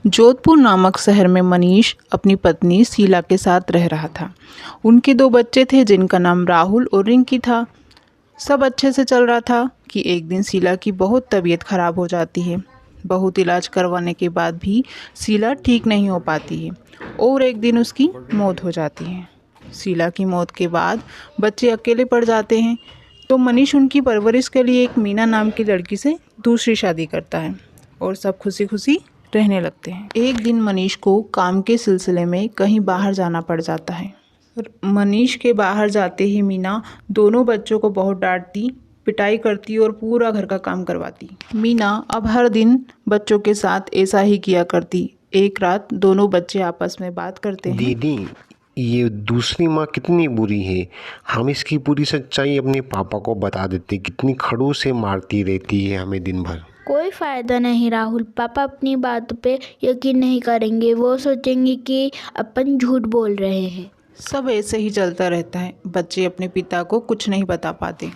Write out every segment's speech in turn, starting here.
जोधपुर नामक शहर में मनीष अपनी पत्नी शीला के साथ रह रहा था। उनके 2 बच्चे थे जिनका नाम राहुल और रिंकी था। सब अच्छे से चल रहा था कि एक दिन शीला की बहुत तबीयत खराब हो जाती है। बहुत इलाज करवाने के बाद भी शीला ठीक नहीं हो पाती है और एक दिन उसकी मौत हो जाती है। शीला की मौत के बाद बच्चे अकेले पड़ जाते हैं, तो मनीष उनकी परवरिश के लिए एक मीना नाम की लड़की से दूसरी शादी करता है और सब खुशी खुशी रहने लगते हैं। एक दिन मनीष को काम के सिलसिले में कहीं बाहर जाना पड़ जाता है। मनीष के बाहर जाते ही मीना दोनों बच्चों को बहुत डांटती, पिटाई करती और पूरा घर का काम करवाती। मीना अब हर दिन बच्चों के साथ ऐसा ही किया करती। एक रात दोनों बच्चे आपस में बात करते हैं। दीदी, ये दूसरी माँ कितनी बुरी है। हम इसकी पूरी सच्चाई अपने पापा को बता देते। कितनी खड़ूस से मारती रहती है हमें दिन भर। कोई फ़ायदा नहीं राहुल, पापा अपनी बात पे यकीन नहीं करेंगे। वो सोचेंगे कि अपन झूठ बोल रहे हैं। सब ऐसे ही चलता रहता है। बच्चे अपने पिता को कुछ नहीं बता पाते।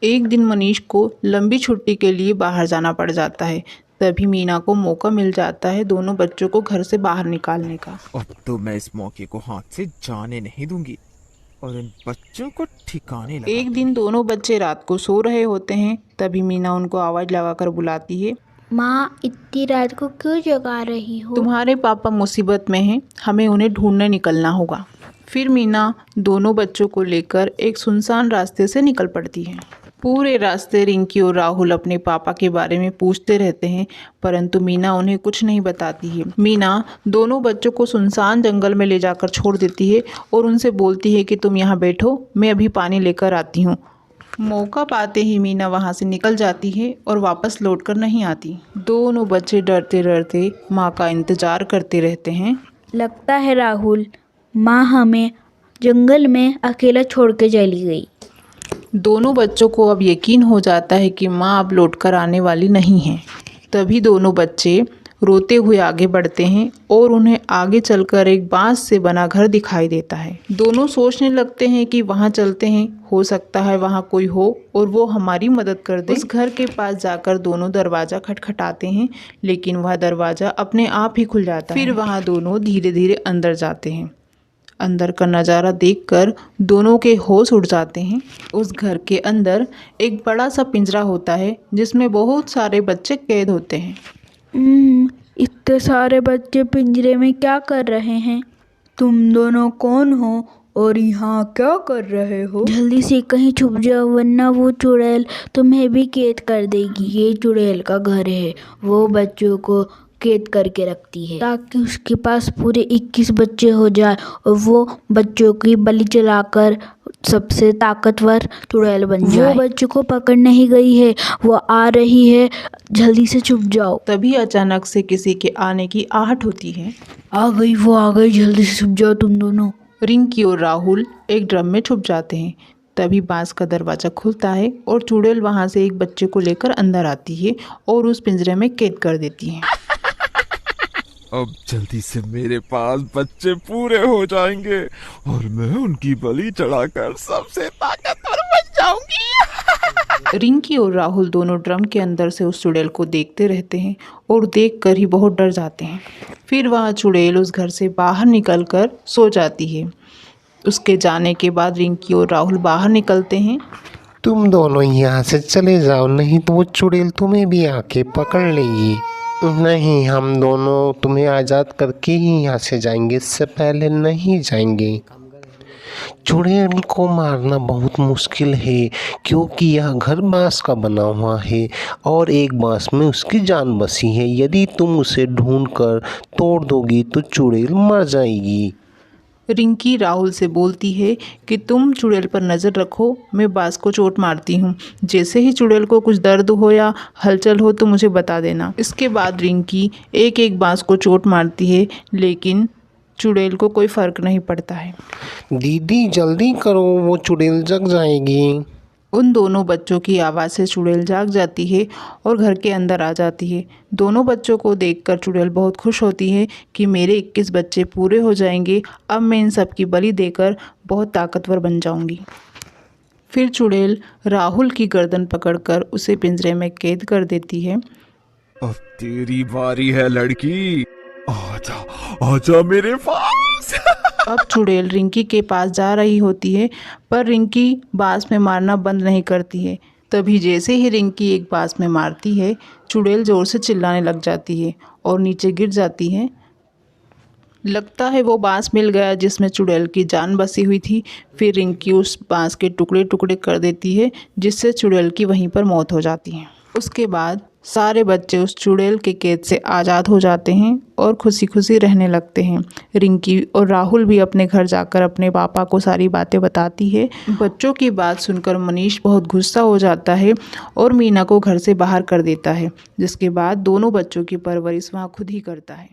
एक दिन मनीष को लंबी छुट्टी के लिए बाहर जाना पड़ जाता है। तभी मीना को मौका मिल जाता है दोनों बच्चों को घर से बाहर निकालने का। अब तो मैं इस मौके को हाथ से जाने नहीं दूंगी और इन बच्चों को ठिकाने लगा। एक दिन दोनों बच्चे रात को सो रहे होते हैं। तभी मीना उनको आवाज़ लगाकर बुलाती है, माँ, इतनी रात को क्यों जगा रही हो? तुम्हारे पापा मुसीबत में हैं, हमें उन्हें ढूंढने निकलना होगा। फिर मीना दोनों बच्चों को लेकर एक सुनसान रास्ते से निकल पड़ती है। पूरे रास्ते रिंकी और राहुल अपने पापा के बारे में पूछते रहते हैं, परंतु मीना उन्हें कुछ नहीं बताती है। मीना दोनों बच्चों को सुनसान जंगल में ले जाकर छोड़ देती है और उनसे बोलती है कि तुम यहाँ बैठो, मैं अभी पानी लेकर आती हूँ। मौका पाते ही मीना वहाँ से निकल जाती है और वापस लौटकर नहीं आती। दोनों बच्चे डरते डरते माँ का इंतजार करते रहते हैं। लगता है राहुल, माँ हमें जंगल में अकेला छोड़ के चली गई। दोनों बच्चों को अब यकीन हो जाता है कि माँ अब लौटकर आने वाली नहीं है। तभी दोनों बच्चे रोते हुए आगे बढ़ते हैं और उन्हें आगे चलकर एक बांस से बना घर दिखाई देता है। दोनों सोचने लगते हैं कि वहाँ चलते हैं, हो सकता है वहाँ कोई हो और वो हमारी मदद कर दे। उस घर के पास जाकर दोनों दरवाज़ा खटखटाते हैं, लेकिन वह दरवाज़ा अपने आप ही खुल जाता है। फिर वहाँ दोनों धीरे धीरे अंदर जाते हैं। अंदर का नज़ारा देखकर दोनों के होश उड़ जाते हैं। उस घर के अंदर एक बड़ा सा पिंजरा होता है जिसमें बहुत सारे बच्चे कैद होते हैं। इतने सारे बच्चे पिंजरे में क्या कर रहे हैं? तुम दोनों कौन हो और यहाँ क्या कर रहे हो? जल्दी से कहीं छुप जाओ, वरना वो चुड़ैल तुम्हें भी कैद कर देगी। ये चुड़ैल का घर है, वो बच्चों को कैद करके रखती है ताकि उसके पास पूरे 21 बच्चे हो जाए और वो बच्चों की बलि चलाकर सबसे ताकतवर चुड़ैल बन जाए। वो बच्चों को पकड़ने ही गई है, वो आ रही है, जल्दी से छुप जाओ। तभी अचानक से किसी के आने की आहट होती है। आ गई, वो आ गई, जल्दी से छुप जाओ तुम दोनों। रिंकी और राहुल एक ड्रम में छुप जाते हैं। तभी बांस का दरवाज़ा खुलता है और चुड़ैल वहाँ से एक बच्चे को लेकर अंदर आती है और उस पिंजरे में कैद कर देती है। अब जल्दी से मेरे पास बच्चे पूरे हो जाएंगे और मैं उनकी बलि चढ़ाकर सबसे ताकतवर बन जाऊंगी। रिंकी और राहुल दोनों ड्रम के अंदर से उस चुड़ैल को देखते रहते हैं और देखकर ही बहुत डर जाते हैं। फिर वह चुड़ैल उस घर से बाहर निकलकर सो जाती है। उसके जाने के बाद रिंकी और राहुल बाहर निकलते हैं। तुम दोनों यहाँ से चले जाओ, नहीं तो वो चुड़ैल तुम्हें भी आके पकड़ लेगी। नहीं, हम दोनों तुम्हें आज़ाद करके ही यहाँ से जाएंगे, इससे पहले नहीं जाएंगे। चुड़ैल को मारना बहुत मुश्किल है क्योंकि यह घर बांस का बना हुआ है और एक बांस में उसकी जान बसी है। यदि तुम उसे ढूंढकर तोड़ दोगी तो चुड़ैल मर जाएगी। रिंकी राहुल से बोलती है कि तुम चुड़ैल पर नज़र रखो, मैं बांस को चोट मारती हूँ। जैसे ही चुड़ैल को कुछ दर्द हो या हलचल हो तो मुझे बता देना। इसके बाद रिंकी एक एक बांस को चोट मारती है, लेकिन चुड़ैल को कोई फ़र्क नहीं पड़ता है। दीदी जल्दी करो, वो चुड़ैल जग जाएगी। उन दोनों बच्चों की आवाज़ से चुड़ैल जाग जाती है और घर के अंदर आ जाती है। दोनों बच्चों को देखकर चुड़ैल बहुत खुश होती है कि मेरे 21 बच्चे पूरे हो जाएंगे, अब मैं इन सब की बलि देकर बहुत ताकतवर बन जाऊंगी। फिर चुड़ैल राहुल की गर्दन पकड़कर उसे पिंजरे में कैद कर देती है। अब तेरी बारी है लड़की। आजा आजा मेरे पास। अब चुड़ैल रिंकी के पास जा रही होती है, पर रिंकी बांस में मारना बंद नहीं करती है। तभी जैसे ही रिंकी एक बांस में मारती है, चुड़ैल जोर से चिल्लाने लग जाती है और नीचे गिर जाती है। लगता है वो बांस मिल गया जिसमें चुड़ैल की जान बसी हुई थी। फिर रिंकी उस बांस के टुकड़े टुकड़े कर देती है, जिससे चुड़ैल की वहीं पर मौत हो जाती है। उसके बाद सारे बच्चे उस चुड़ैल के कैद से आज़ाद हो जाते हैं और खुशी खुशी रहने लगते हैं। रिंकी और राहुल भी अपने घर जाकर अपने पापा को सारी बातें बताती है। बच्चों की बात सुनकर मनीष बहुत गुस्सा हो जाता है और मीना को घर से बाहर कर देता है, जिसके बाद दोनों बच्चों की परवरिश वहाँ खुद ही करता है।